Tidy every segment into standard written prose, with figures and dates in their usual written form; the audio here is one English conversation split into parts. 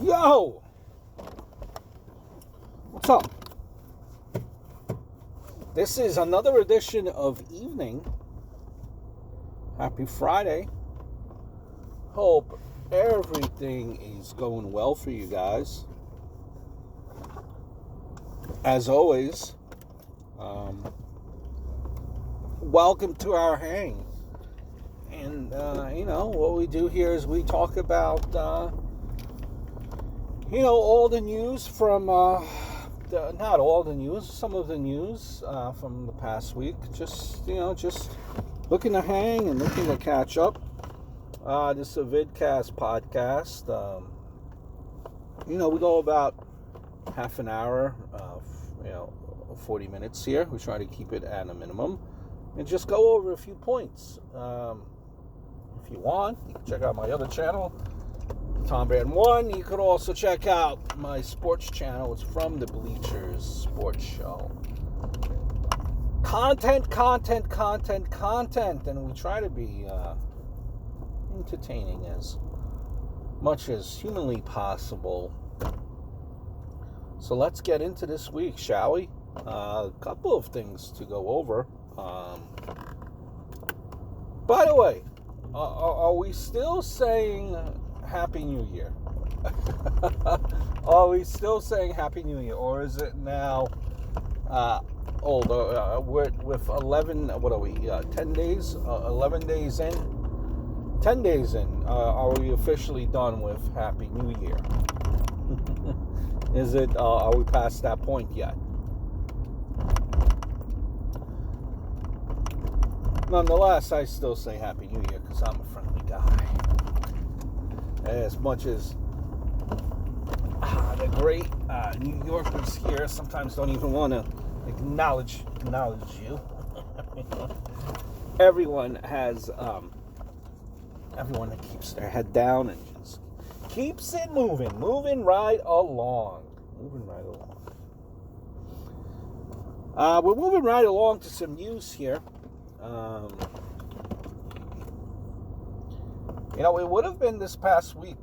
Yo! What's up? This is another edition of Evening. Happy Friday. Hope everything is going well for you guys. As always, welcome to our hang. And, what we do here is we talk about, all the news from, not all the news, some of the news from the past week. Just looking to hang and looking to catch up. This is a vidcast podcast. We go about half an hour, 40 minutes here. We try to keep it at a minimum and just go over a few points. If you want, you can check out my other channel, Tom Brand 1. You could also check out my sports channel. It's From the Bleachers Sports Show. Content, and we try to be entertaining as much as humanly possible. So let's get into this week, shall we? A couple of things to go over. By the way, are we still saying Happy New Year? Are we still saying Happy New Year? Or is it now older? We're with 11, 10 days? 11 days in? 10 days in. Are we officially done with Happy New Year? Is it, are we past that point yet? Nonetheless, I still say Happy New Year because I'm a friendly guy. As much as the great New Yorkers here sometimes don't even want to acknowledge you. Everyone has, everyone that keeps their head down and just keeps it moving right along. We're moving right along to some news here. It would have been this past week.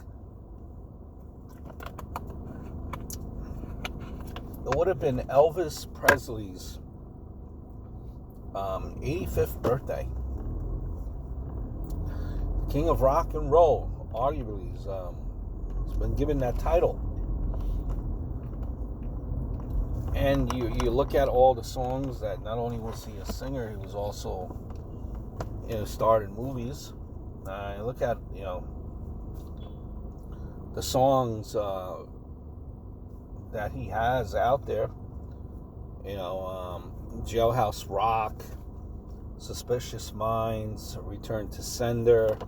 It would have been Elvis Presley's 85th birthday. The King of Rock and Roll, arguably, has been given that title. And you look at all the songs that not only was he a singer, he was also starred in movies. You look at the songs that he has out there. Jailhouse Rock, Suspicious Minds, Return to Sender.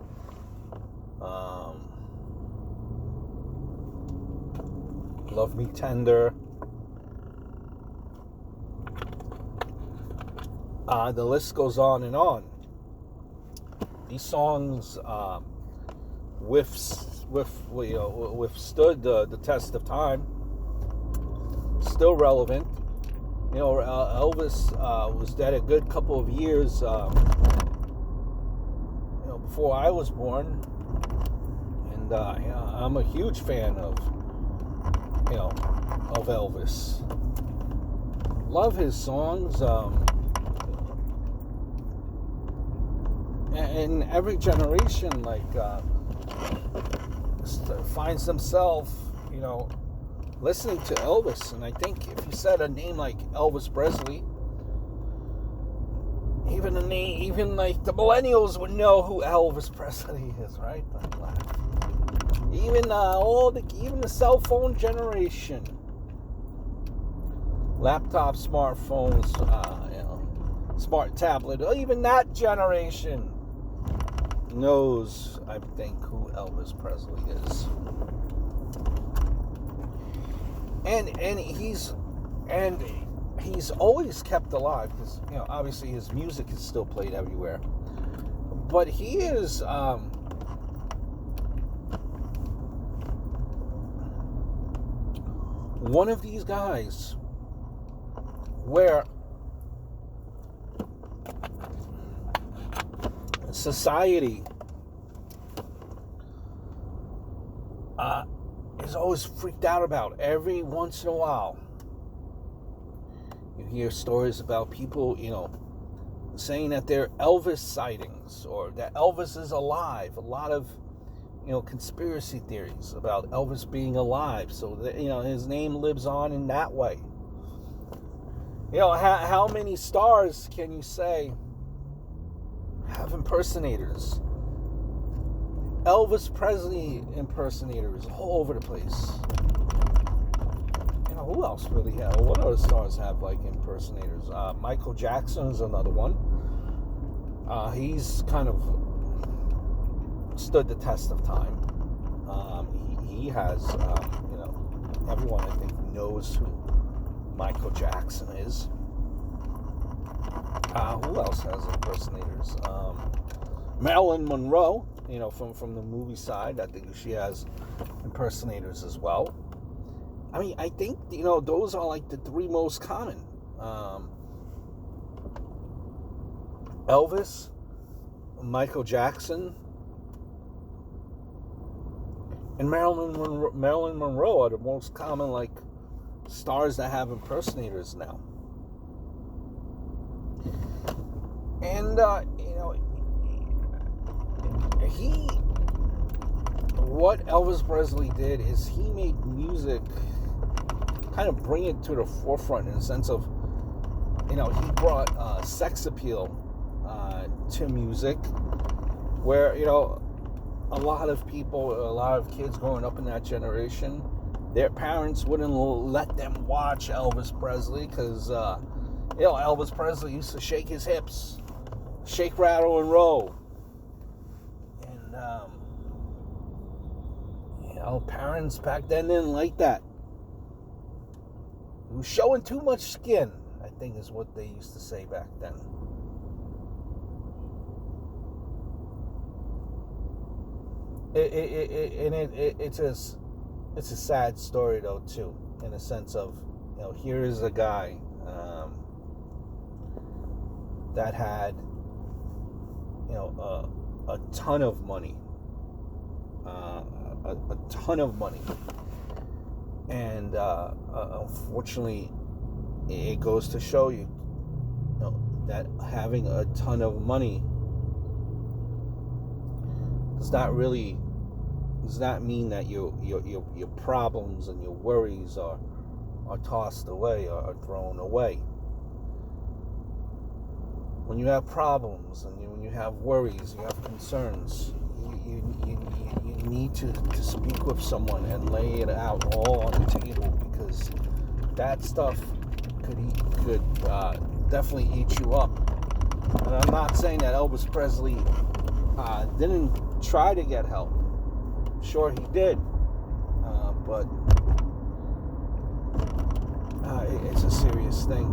Love Me Tender. The list goes on and on. These songs withstood the test of time. Still relevant. Elvis was dead a good couple of years before I was born, and I'm a huge fan of Elvis. Love his songs. And every generation, finds themselves, listening to Elvis. And I think if you said a name like Elvis Presley, even the millennials would know who Elvis Presley is, right? Even the cell phone generation, laptop, smartphones, smart tablet, even that generation knows, I think, who Elvis Presley is. And he's always kept alive because obviously his music is still played everywhere. But he is one of these guys where society is always freaked out about. Every once in a while, you hear stories about people, saying that they're Elvis sightings or that Elvis is alive. A lot of, conspiracy theories about Elvis being alive, so that, his name lives on in that way. How many stars can you say have impersonators? Elvis Presley impersonators all over the place. Who else really have? What other stars have like impersonators? Michael Jackson is another one. He's kind of stood the test of time. He has, everyone I think knows who Michael Jackson is. Who else has impersonators? Marilyn Monroe, from the movie side, I think she has impersonators as well. I mean, I think, those are like the three most common. Elvis, Michael Jackson, and Marilyn Monroe are the most common, like, stars that have impersonators now. And, what Elvis Presley did is he made music kind of bring it to the forefront in the sense of, he brought sex appeal to music, where, a lot of kids growing up in that generation, their parents wouldn't let them watch Elvis Presley because, Elvis Presley used to shake his hips, shake, rattle, and roll. And, parents back then didn't like that. He was showing too much skin, I think is what they used to say back then. It's a sad story though too, in a sense of, here is a guy that had, a ton of money, a ton of money, and unfortunately, it goes to show you, that having a ton of money does not mean that your problems and your worries are tossed away or are thrown away. When you have problems and when you have worries, you have concerns, you need to speak with someone and lay it out all on the table, because that stuff could definitely eat you up. And I'm not saying that Elvis Presley didn't try to get help. Sure he did, but it's a serious thing.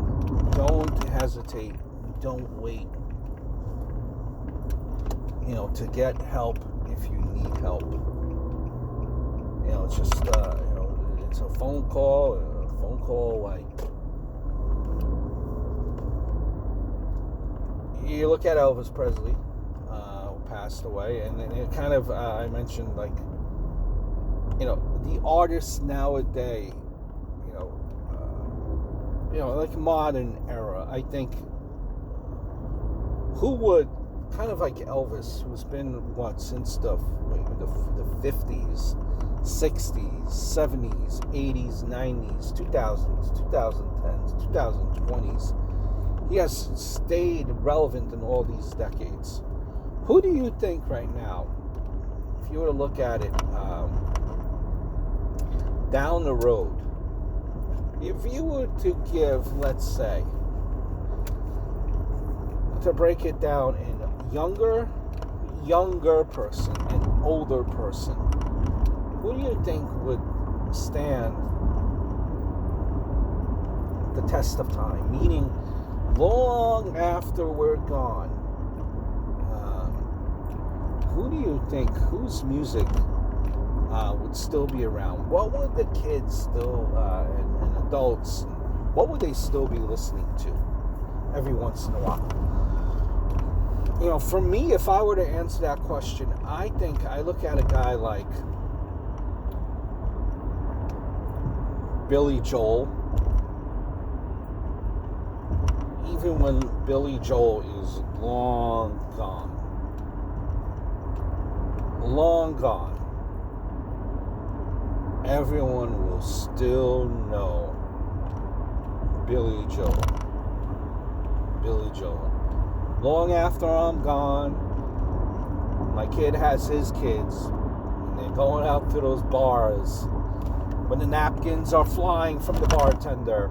Don't hesitate. Don't wait, to get help if you need help. It's just, it's a phone call away. You look at Elvis Presley, who passed away, and then it kind of, I mentioned, like, the artists nowadays, like modern era, I think, who would, kind of like Elvis, who's been, since the 50s, 60s, 70s, 80s, 90s, 2000s, 2010s, 2020s. He has stayed relevant in all these decades. Who do you think right now, if you were to look at it down the road, if you were to give, let's say, to break it down in younger person and older person, who do you think would stand the test of time? Meaning, long after we're gone, who do you think, whose music would still be around? What would the kids still, and adults, what would they still be listening to every once in a while? For me, if I were to answer that question, I think I look at a guy like Billy Joel. Even when Billy Joel is long gone, everyone will still know Billy Joel. Long after I'm gone, my kid has his kids, and they're going out to those bars when the napkins are flying from the bartender.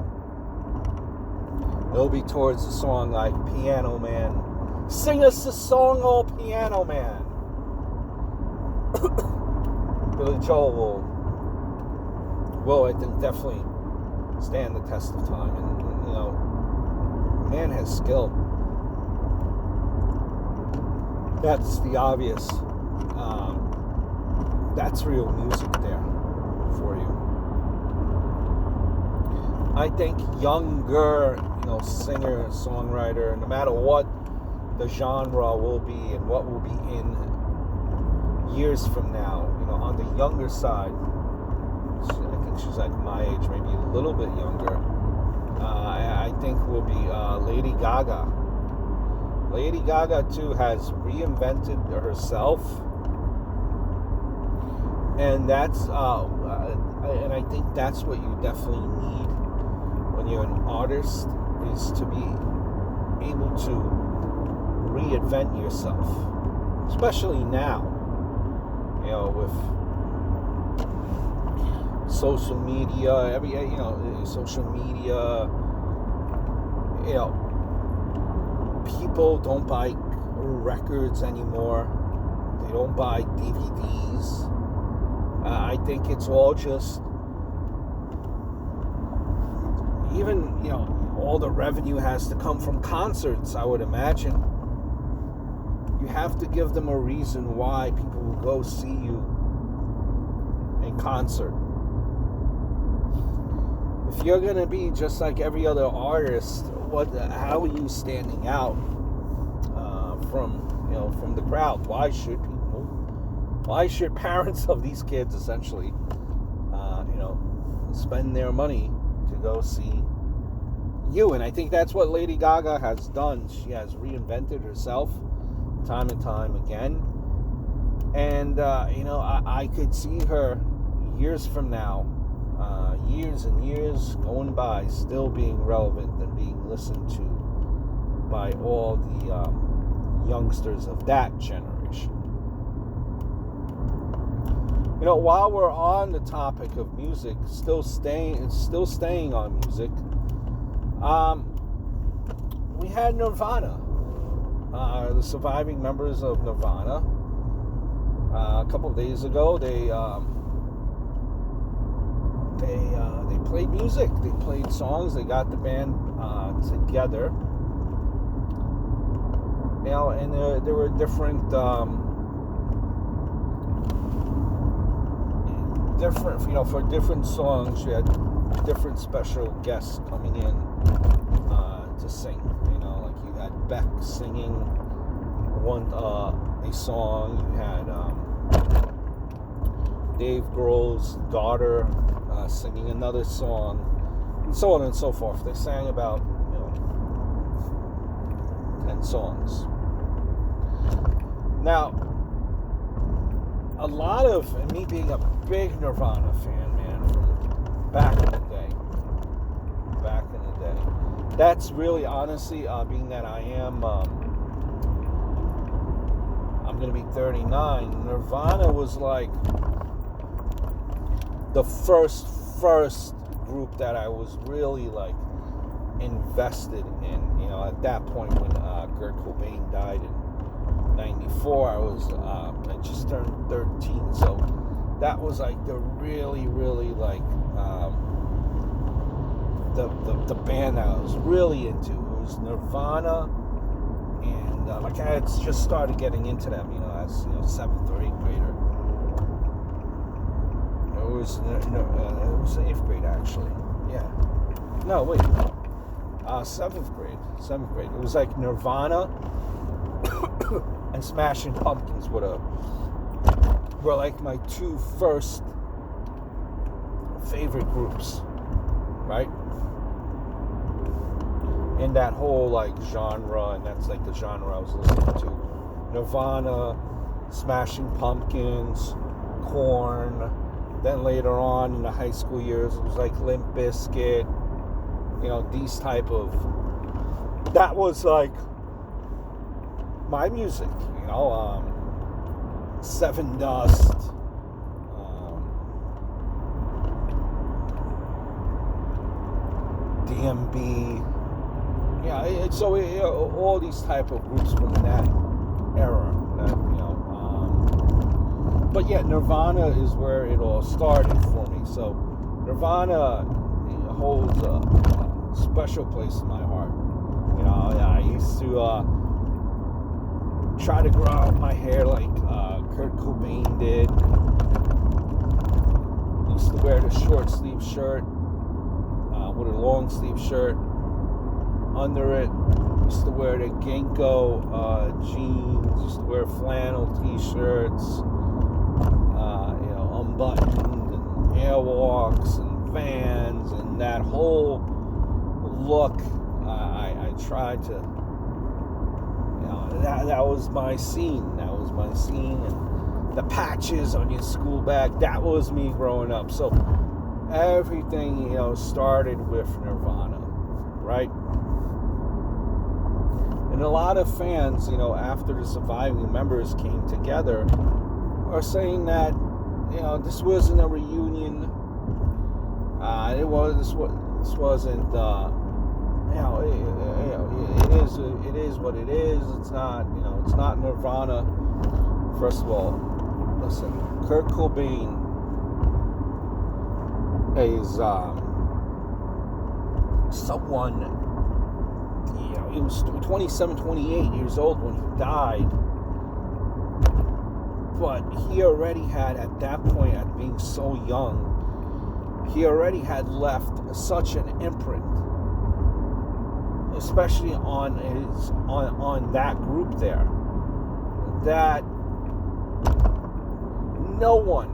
It'll be towards a song like Piano Man. Sing us a song, oh Piano Man. Billy Joel will, I think, definitely stand the test of time. And, man has skill. That's the obvious. That's real music there for you. I think younger, singer, songwriter, no matter what the genre will be and what will be in years from now, on the younger side, I think she's like my age, maybe a little bit younger, I think will be Lady Gaga. Lady Gaga, too, has reinvented herself, and that's, and I think that's what you definitely need when you're an artist, is to be able to reinvent yourself, especially now, with social media, people don't buy records anymore. They don't buy DVDs. I think it's all just, even, all the revenue has to come from concerts, I would imagine. You have to give them a reason why people will go see you in concert. If you're going to be just like every other artist, how are you standing out from the crowd? Why should parents of these kids essentially, spend their money to go see you? And I think that's what Lady Gaga has done. She has reinvented herself time and time again. And, I could see her years from now, years and years going by, still being relevant and being listened to by all the youngsters of that generation. While we're on the topic of music, still staying on music, we had Nirvana. The surviving members of Nirvana, a couple of days ago, they played music. They played songs. They got the band together. And there were different, for different songs, you had different special guests coming in to sing. Like you had Beck singing a song. You had Dave Grohl's daughter singing another song, and so on and so forth. They sang about 10 songs. Now, a lot of, and me being a big Nirvana fan, man, from back in the day, that's really, honestly, being that I am, I'm going to be 39, Nirvana was like the first group that I was really like invested in. At that point when Kurt Cobain died in 94, I just turned 13, so that was like the really like the band that I was really into. It was Nirvana, and like I had just started getting into them, as 7th or 8th grader. It was 8th grade, actually. Yeah. No, wait. 7th grade. It was like Nirvana and Smashing Pumpkins were like my two first favorite groups. right? In that whole like genre, and that's like the genre I was listening to. Nirvana, Smashing Pumpkins, Korn. Then later on in the high school years, it was like Limp Bizkit. You know, these type of. That was like my music. You know, Seven Dust. DMB. Yeah, so all these type of groups from that era, but yeah, Nirvana is where it all started for me. So Nirvana holds a special place in my heart. You know, I used to try to grow out my hair like Kurt Cobain did. Used to wear the short sleeve shirt with a long sleeve shirt under it. Used to wear the Ginkgo jeans. Used to wear flannel t-shirts. Unbuttoned and airwalks and Vans and that whole look. I tried to. That was my scene. That was my scene. And the patches on your school bag. That was me growing up. So everything started with Nirvana, right? And a lot of fans, after the surviving members came together, are saying that, this wasn't a reunion. This wasn't. It is what it is. It's not. It's not Nirvana. First of all, listen, Kurt Cobain is someone. He was 27, 28 years old when he died. But he already had, at that point, at being so young, he already had left such an imprint, especially on that group there, that no one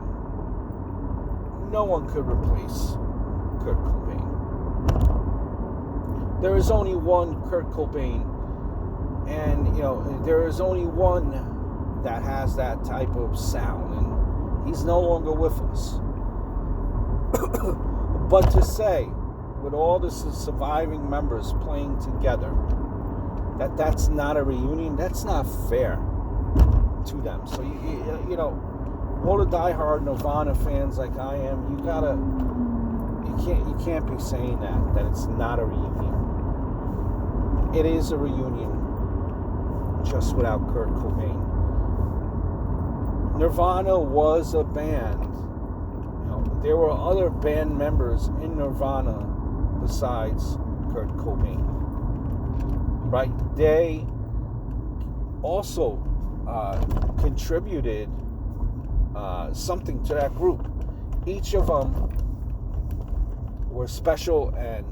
could replace Kurt Cobain. There is only one Kurt Cobain, and there is only one that has that type of sound, and he's no longer with us. But to say, with all the surviving members playing together, that's not a reunion, that's not fair to them. So all the diehard Nirvana fans like I am, you can't be saying that it's not a reunion. It is a reunion, just without Kurt Cobain. Nirvana was a band. There were other band members in Nirvana besides Kurt Cobain. Right? They also contributed something to that group. Each of them were special and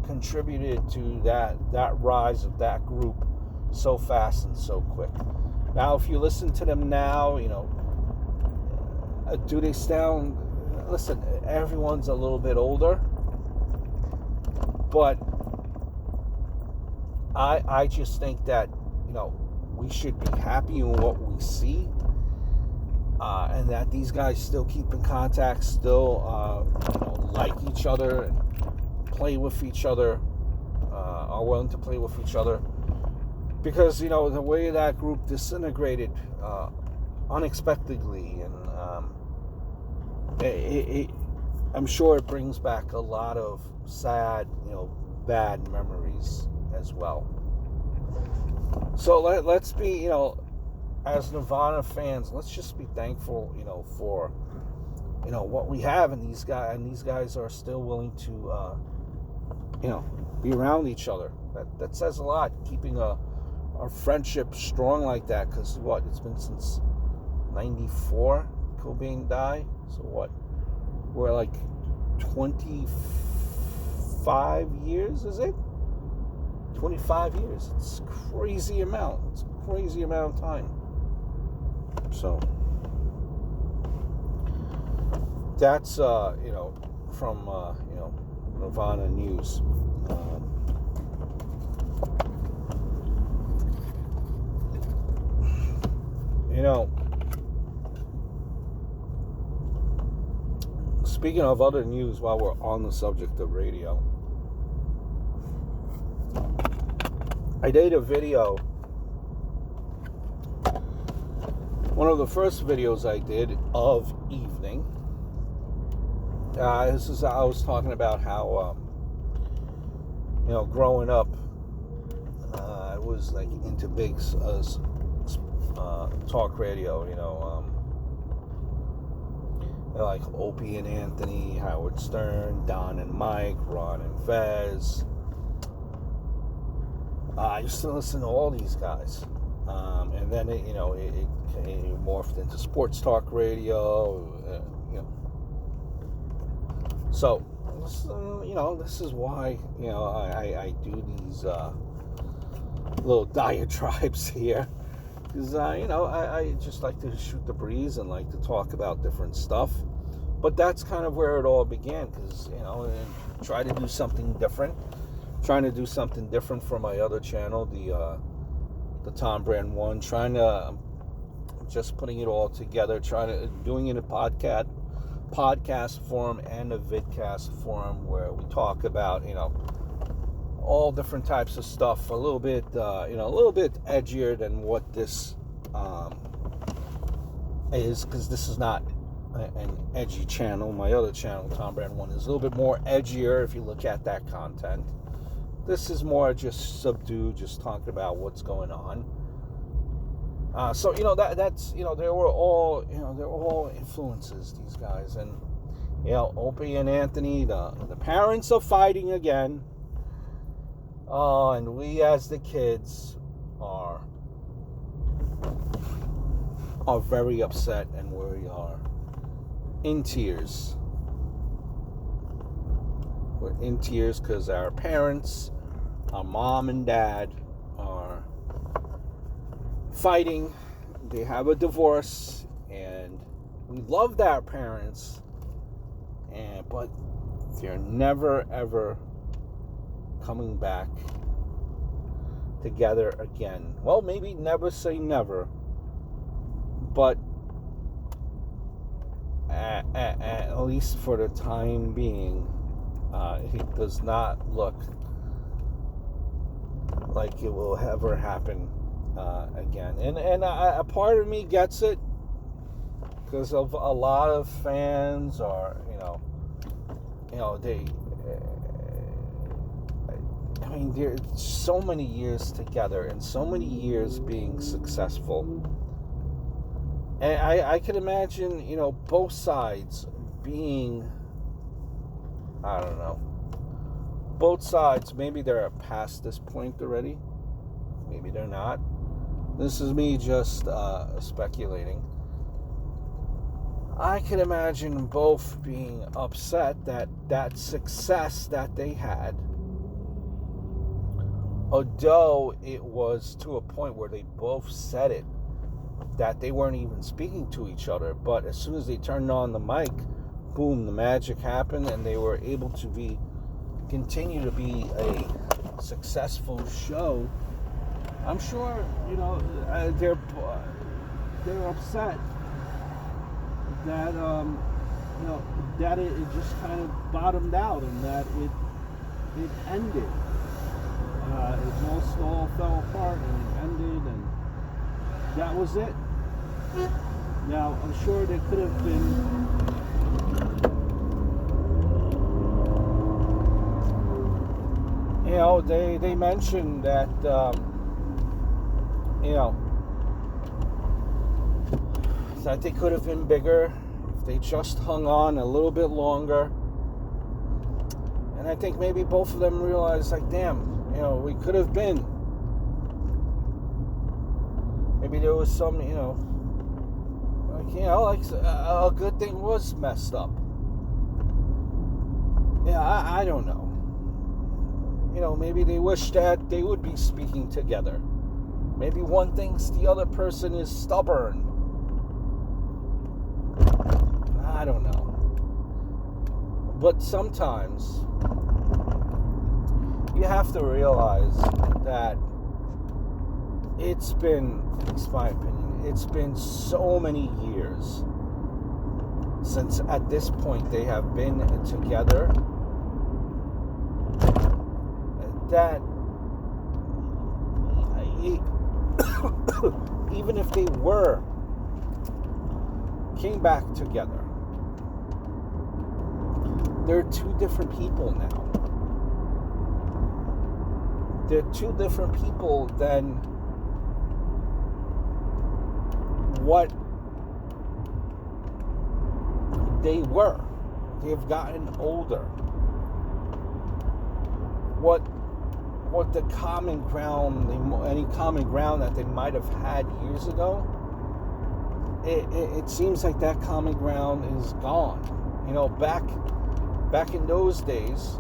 contributed to that rise of that group so fast and so quick. Now, if you listen to them now, do they sound? Listen, everyone's a little bit older, but I just think that we should be happy in what we see, and that these guys still keep in contact, still like each other and play with each other, are willing to play with each other. Because, the way that group disintegrated unexpectedly, and I'm sure it brings back a lot of sad, bad memories as well. So let's be, as Nirvana fans, let's just be thankful, for, what we have, and these guys are still willing to, be around each other. That says a lot, keeping our friendship strong like that, because it's been since 94 Cobain died, so we're like 25 years, is it? 25 years. It's a crazy amount. It's a crazy amount of time. So that's from Nirvana news. You know, speaking of other news, while we're on the subject of radio, I did a video. One of the first videos I did of evening. I was talking about how, growing up, I was like into big talk radio. Like Opie and Anthony, Howard Stern, Don and Mike, Ron and Fez. I used to listen to all these guys, and then it morphed into sports talk radio. So, this is why I do these little diatribes here, because I just like to shoot the breeze and like to talk about different stuff. But that's kind of where it all began, because and try to do something different. Trying to do something different from my other channel, the Tom Brand one. Trying to just putting it all together. Doing it in a podcast form and a vidcast form where we talk about all different types of stuff. A little bit edgier than what this is, because this is not an edgy channel. My other channel, Tom Brand one, is a little bit more edgier if you look at that content. This is more just subdued, just talking about what's going on. So that's they were all they're all influences, these guys, and Opie and Anthony, the parents are fighting again. And we as the kids are very upset, and we are in tears. We're in tears because our parents, our mom and dad, are fighting. They have a divorce, and we loved our parents, but they're never ever coming back together again. Well, maybe never say never, but at least for the time being, it does not look like it will ever happen again. And a part of me gets it, because of a lot of fans are, they. They're so many years together and so many years being successful. And I can imagine, both sides being, I don't know, both sides, maybe they're past this point already. Maybe they're not. This is me just speculating. I can imagine both being upset that success that they had, although it was to a point where they both said it, that they weren't even speaking to each other, but as soon as they turned on the mic, boom, the magic happened, and they were able to continue to be a successful show. I'm sure, they're upset that, that it just kind of bottomed out, and that it ended. It all fell apart, and it ended, and that was it. Now, I'm sure there could have been they mentioned that that they could have been bigger if they just hung on a little bit longer. And I think maybe both of them realized, like, damn, we could have been. Maybe there was some, a good thing was messed up. Yeah, I don't know. Maybe they wish that they would be speaking together. Maybe one thinks the other person is stubborn. I don't know. But sometimes you have to realize that it's been so many years since at this point they have been together that even if they came back together, they're two different people now. They're two different people than what they were. They've gotten older. What the common ground, any common ground that they might have had years ago, it seems like that common ground is gone. You know, back in those days,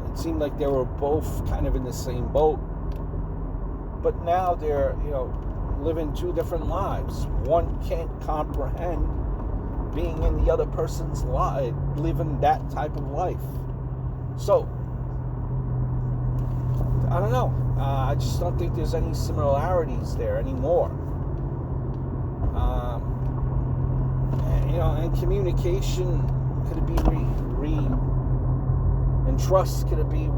it seemed like they were both kind of in the same boat. But now they're, living two different lives. One can't comprehend being in the other person's life, living that type of life. So, I don't know. I just don't think there's any similarities there anymore. And communication, could it be and trust, could it be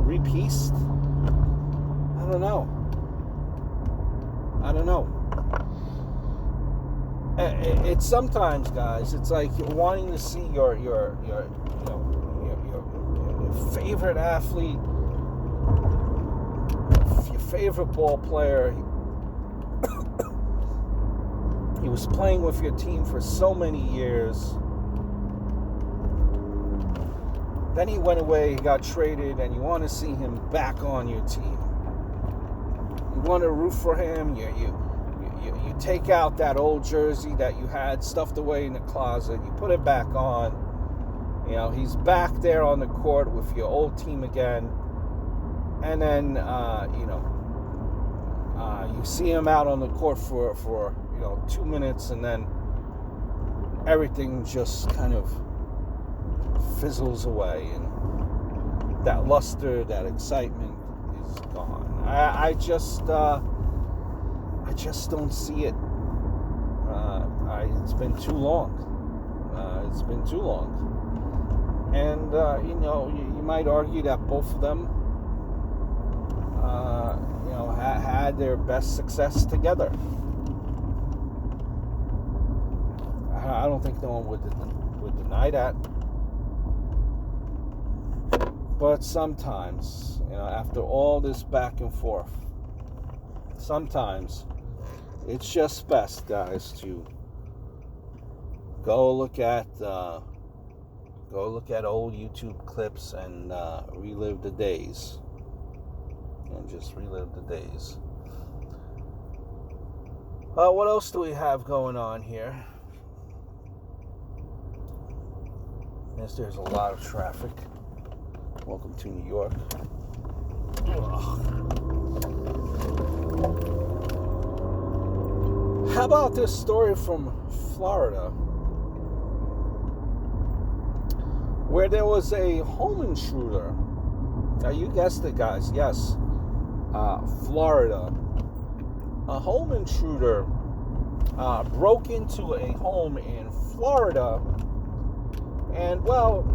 repieced? I don't know. It's sometimes, guys, it's like you're wanting to see your favorite athlete, your favorite ball player. He was playing with your team for so many years. Then he went away, he got traded, and you want to see him back on your team. You want to root for him. You take out that old jersey that you had stuffed away in the closet. You put it back on. He's back there on the court with your old team again. And then, you see him out on the court for 2 minutes, and then everything just kind of fizzles away, and that luster, that excitement is gone. I just don't see it. It's been too long. And, you might argue that both of them, had their best success together. I don't think no one would deny that. But sometimes, after all this back and forth, sometimes it's just best, guys, to go look at old YouTube clips and relive the days. And just relive the days. What else do we have going on here? Yes, there's a lot of traffic. Welcome to New York. How about this story from Florida, where there was a home intruder? Now, you guessed it, guys. Yes, Florida. A home intruder broke into a home in Florida, and well,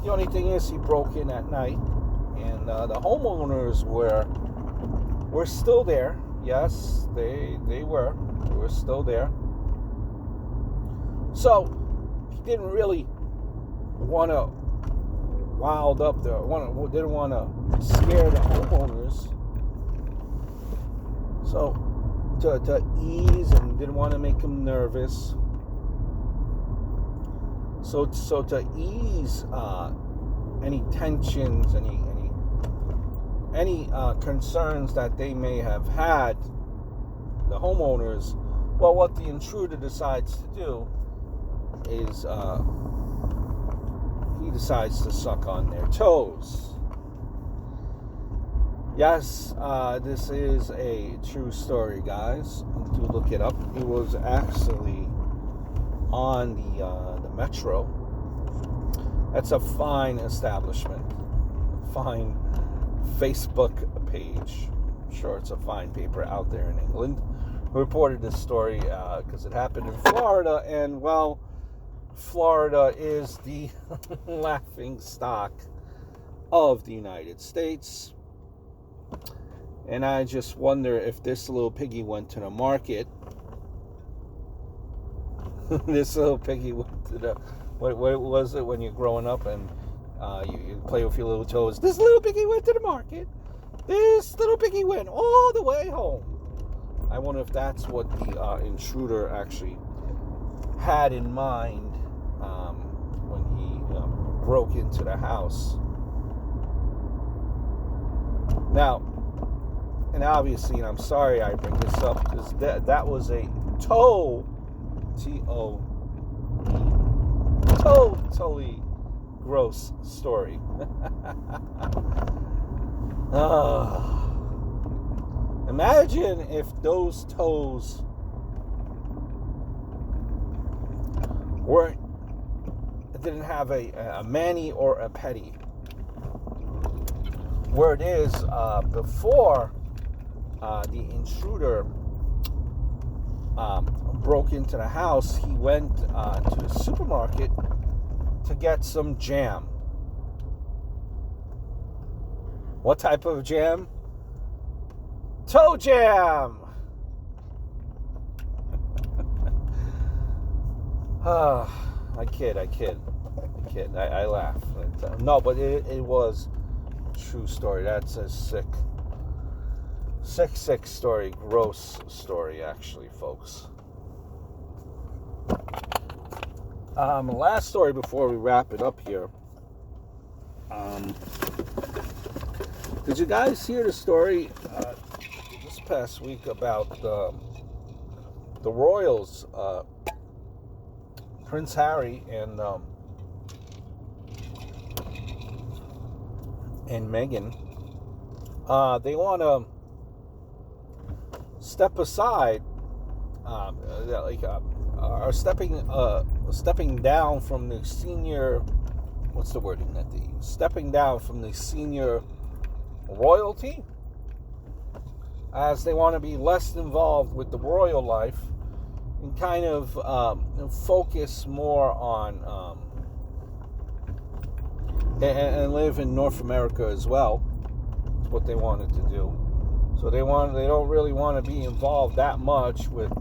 the only thing is he broke in at night, and the homeowners were still there. Yes, they were still there. So he didn't really want to didn't want to scare the homeowners. So to ease, and didn't want to make them nervous. So to ease any tensions, any concerns that they may have had, the homeowners, well, what the intruder decides to do is he decides to suck on their toes. Yes, this is a true story, guys. Do look it up. It was actually on the Metro. That's a fine establishment. Fine Facebook page. I'm sure it's a fine paper out there in England. Who reported this story because it happened in Florida, and well, Florida is the laughing stock of the United States. And I just wonder if this little piggy went to the market. This little piggy went to the... What was it when you're growing up and you play with your little toes? This little piggy went to the market. This little piggy went all the way home. I wonder if that's what the intruder actually had in mind when he broke into the house. Now, and obviously, and I'm sorry I bring this up because that was a totally gross story. Imagine if those toes didn't have a mani or a pedi. Where it is before the intruder broke into the house, he went to the supermarket to get some jam. What type of jam? Toe jam! I kid. I laugh. No, but it was a true story. That's a sick story. Gross story, actually, folks. Last story before we wrap it up here. Did you guys hear the story this past week about the royals, Prince Harry and Meghan? They want to step aside, are stepping down from the senior. What's the wording that they use? Stepping down from the senior royalty, as they want to be less involved with the royal life and kind of focus more on and live in North America as well. That's what they wanted to do. So they don't really want to be involved that much with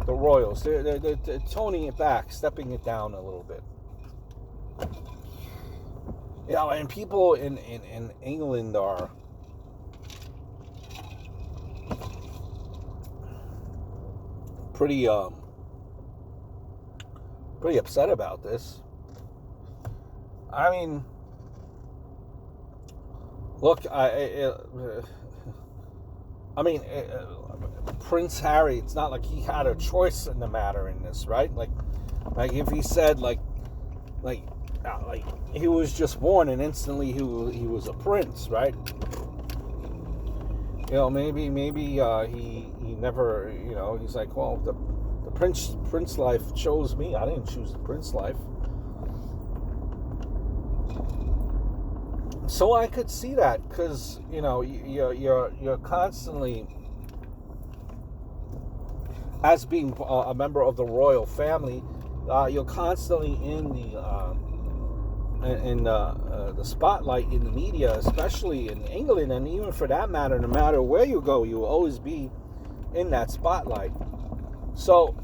the royals. They're toning it back, stepping it down a little bit. You know, and people in England are pretty upset about this. I mean, look, Prince Harry, it's not like he had a choice in the matter in this, right? Like if he said like he was just born and instantly he was a prince, right? You know, maybe he never, you know, he's like, well, the prince life chose me. I didn't choose the prince life. So I could see that, because, you know, you're constantly, as being a member of the royal family, you're constantly in the spotlight in the media, especially in England, and even for that matter, no matter where you go, you will always be in that spotlight. So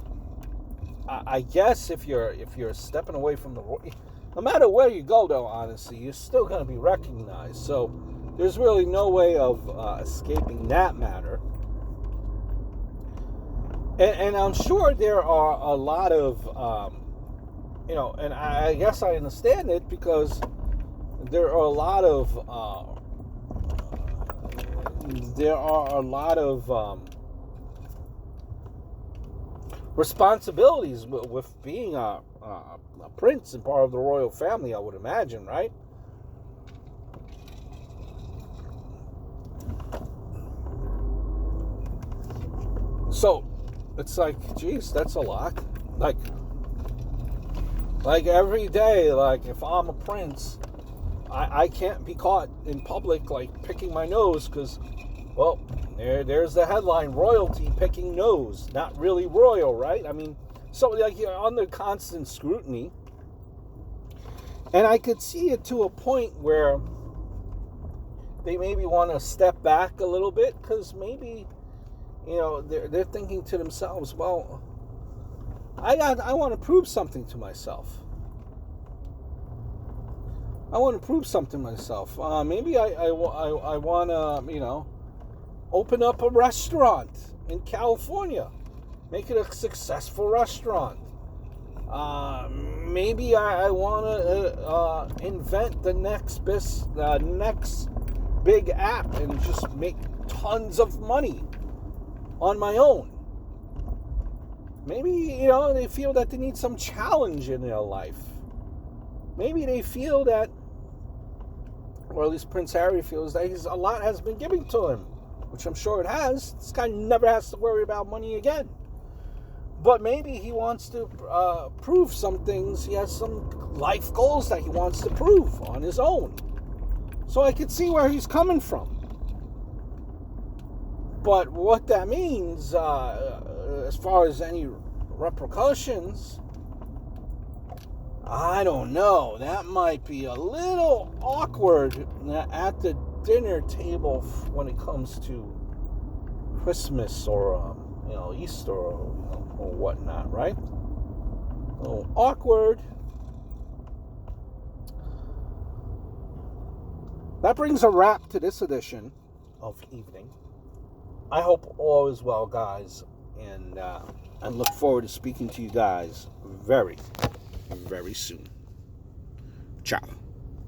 I guess if you're stepping away from the, no matter where you go, though, honestly, you're still going to be recognized. So there's really no way of escaping that matter. And I'm sure there are a lot of, you know, and I guess I understand it, because there are a lot of responsibilities with being a prince and part of the royal family, I would imagine, right? So it's like, geez, that's a lot. Like, Like every day, like if I'm a prince, I can't be caught in public like picking my nose because, well, there's the headline: royalty picking nose. Not really royal, right? I mean, so like you're under constant scrutiny, and I could see it to a point where they maybe want to step back a little bit because maybe, they're thinking to themselves, well, I want to prove something to myself. I want to prove something to myself. Maybe I want to, open up a restaurant in California. Make it a successful restaurant. Maybe I want to invent the next big app and just make tons of money on my own. Maybe, they feel that they need some challenge in their life. Maybe they feel that, or at least Prince Harry feels that a lot has been given to him, which I'm sure it has. This guy never has to worry about money again. But maybe he wants to prove some things. He has some life goals that he wants to prove on his own. So I could see where he's coming from. But what that means, as far as any repercussions, I don't know. That might be a little awkward at the dinner table when it comes to Christmas or Easter or whatnot, right? A little awkward. That brings a wrap to this edition of Evening. I hope all is well, guys, and I look forward to speaking to you guys very, very soon. Ciao.